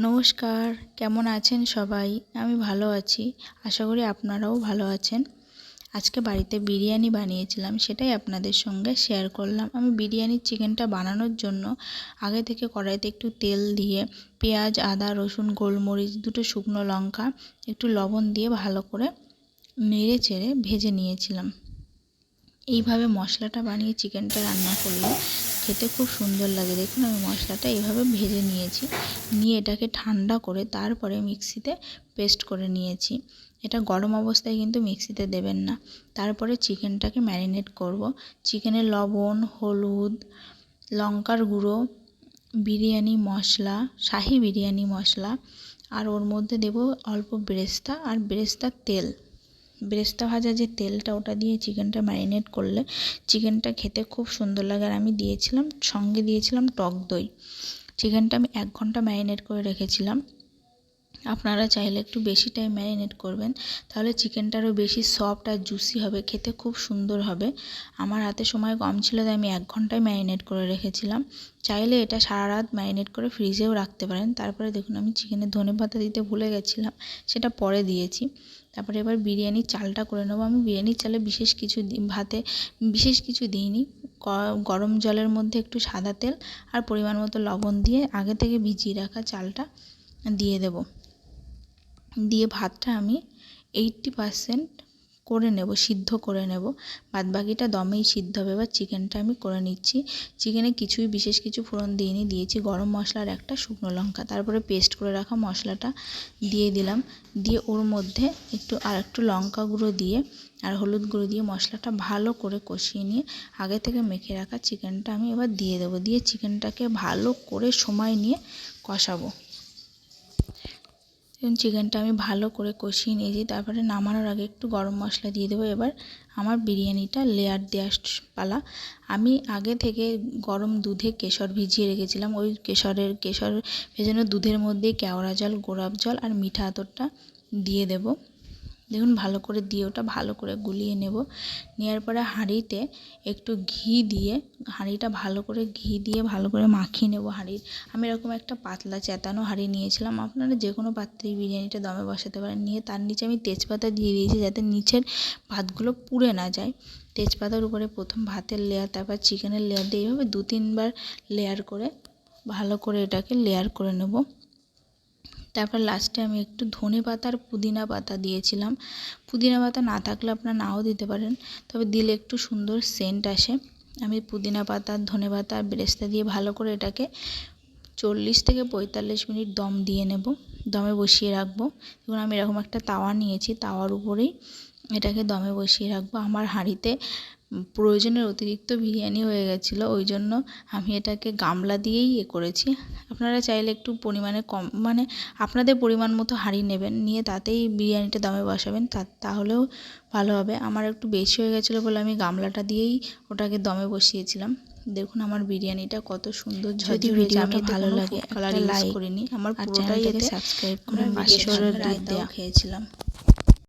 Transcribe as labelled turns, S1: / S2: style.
S1: নমস্কার, কেমন আছেন সবাই? আমি ভালো আছি। আশা করি আপনারাও ভালো আছেন। আজকে বাড়িতে বিরিয়ানি বানিয়েছিলাম, সেটাই আপনাদের সঙ্গে শেয়ার করলাম। আমি বিরিয়ানির চিকেনটা বানানোর জন্য আগে থেকে কড়াইতে একটু তেল দিয়ে পেঁয়াজ, আদা, রসুন, গোলমরিচ, দুটো শুকনো লঙ্কা, একটু লবণ দিয়ে ভালো করে নেড়ে চেড়ে ভেজে নিয়েছিলাম। এইভাবে মশলাটা বানিয়ে চিকেনটা রান্না করলে খেতে খুব সুন্দর লাগে। দেখুন আমি মশলাটা এইভাবে ভেজে নিয়েছি, নিয়ে এটাকে ঠান্ডা করে তারপরে মিক্সিতে পেস্ট করে নিয়েছি। এটা গরম অবস্থায় কিন্তু মিক্সিতে দেবেন না। তারপরে চিকেনটাকে ম্যারিনেট করব। চিকেনে লবণ, হলুদ, লঙ্কার গুঁড়ো, বিরিয়ানি মশলা, শাহি বিরিয়ানি মশলা, আর ওর মধ্যে দেব অল্প বেরেস্তা আর বেরেস্তার তেল। বেরেস্তা ভাজা যে তেলটা, ওটা দিয়ে চিকেনটা ম্যারিনেট করলে চিকেনটা খেতে খুব সুন্দর লাগে। আর আমি দিয়েছিলাম, সঙ্গে দিয়েছিলাম টক দই। চিকেনটা আমি 1 ঘন্টা ম্যারিনেট করে রেখেছিলাম। আপনারা চাইলে একটু বেশি টাইম ম্যারিনেট করবেন, তাহলে চিকেনটা আরও বেশি সফট আর জুসি হবে, খেতে খুব সুন্দর হবে। আমার হাতে সময় কম ছিল তাই আমি 1 ঘন্টায় ম্যারিনেট করে রেখেছিলাম। চাইলে এটা সারা রাত ম্যারিনেট করে ফ্রিজেও রাখতে পারেন। তারপরে দেখুন আমি চিকেনে ধনেপাতা দিতে ভুলে গেছিলাম, সেটা পরে দিয়েছি। তারপরে এবার বিরিয়ানির চালটা করে নেবো। আমি বিরিয়ানির চালে ভাতে বিশেষ কিছু দিইনি। গরম জলের মধ্যে একটু সাদা তেল আর পরিমাণ মতো লবণ দিয়ে আগে থেকে ভিজিয়ে রাখা চালটা দিয়ে দেব। দিয়ে ভাতটা আমি 80% করে নেব, সিদ্ধ করে নেব। বাদবাকিটা দমেই সিদ্ধ হবে। এবার চিকেনটা আমি করে নিচ্ছি। চিকেনে বিশেষ কিছু ফোড়ন দিইনি, দিয়েছি গরম মশলা আর একটা শুকনো লঙ্কা। তারপরে পেস্ট করে রাখা মশলাটা দিয়ে দিলাম, দিয়ে ওর মধ্যে একটু লঙ্কা গুঁড়ো দিয়ে আর হলুদ গুঁড়ো দিয়ে মশলাটা ভালো করে কষিয়ে নিয়ে আগে থেকে মেখে রাখা চিকেনটা আমি এবার দিয়ে দেবো। দিয়ে চিকেনটাকে ভালো করে সময় নিয়ে কষাবো। চিকেনটা আমি ভালো করে কষিয়ে নিয়েছি। তারপরে নামানোর আগে একটু গরম মশলা দিয়ে দেবো। এবার আমার বিরিয়ানিটা লেয়ার দেওয়ার পালা। আমি আগে থেকে গরম দুধে কেশর ভিজিয়ে রেখেছিলাম। ওই কেশর ভেজানো দুধের মধ্যেই কেওড়া জল, গোলাপ জল আর মিঠা আতরটা দিয়ে দেব। দেখুন ভালো করে দিয়ে ওটা ভালো করে গুলিয়ে নেব। নেওয়ার পরে হাঁড়িতে একটু হাঁড়িটা ভালো করে ঘি দিয়ে ভালো করে মাখিয়ে নেব। আমি এরকম একটা পাতলা চেতানো হাঁড়ি নিয়েছিলাম। আপনারা যে কোনো পাত্রেই বিরিয়ানিটা দমে বসাতে পারেন। নিয়ে তার নিচে আমি তেজপাতা দিয়ে দিয়েছি, যাতে নিচের ভাতগুলো পুড়ে না যায়। তেজপাতার উপরে প্রথম ভাতের লেয়ার, তারপর চিকেনের লেয়ার দিয়ে এইভাবে 2-3 বার লেয়ার করে ভালো করে এটাকে লেয়ার করে নেব। তারপর লাস্টে আমি একটু ধনেপাতা আর পুদিনা পাতা দিয়েছিলাম। পুদিনা পাতা না থাকলে আপনারা নাও দিতে পারেন, তবে দিলে একটু সুন্দর সেন্ট আসে। আমি পুদিনা পাতা, ধনেপাতা আর বেরেস্তা দিয়ে ভালো করে এটাকে 40 থেকে 45 মিনিট দম দিয়ে নেব, দমে বসিয়ে রাখবো। দেখুন আমি এরকম একটা তাওয়া নিয়েছি, তাওয়ার উপরেই এটাকে দমে বসিয়ে রাখবো। আমার হাঁড়িতে প্রয়োজনের অতিরিক্ত বিরিয়ানি হয়ে গেছিলো, ওই জন্য আমি এটাকে গামলা দিয়েই করেছি। আপনারা চাইলে একটু পরিমাণে কম, আপনাদের পরিমাণ মতো হাঁড়ি নেবেন, নিয়ে তাতেই বিরিয়ানিটা দমে বসাবেন, তাহলেও ভালো হবে। আমার একটু বেশি হয়ে গেছিলো বলে আমি গামলাটা দিয়েই ওটাকে দমে বসিয়েছিলাম। দেখুন আমার বিরিয়ানিটা কত সুন্দর ঝরঝরে হয়েছে। আমি ভালো লাগে একটা লাইক করিনি, আমার পুরোটাই এতে সাবস্ক্রাইব করে পাশে রায়তাও খেয়েছিলাম।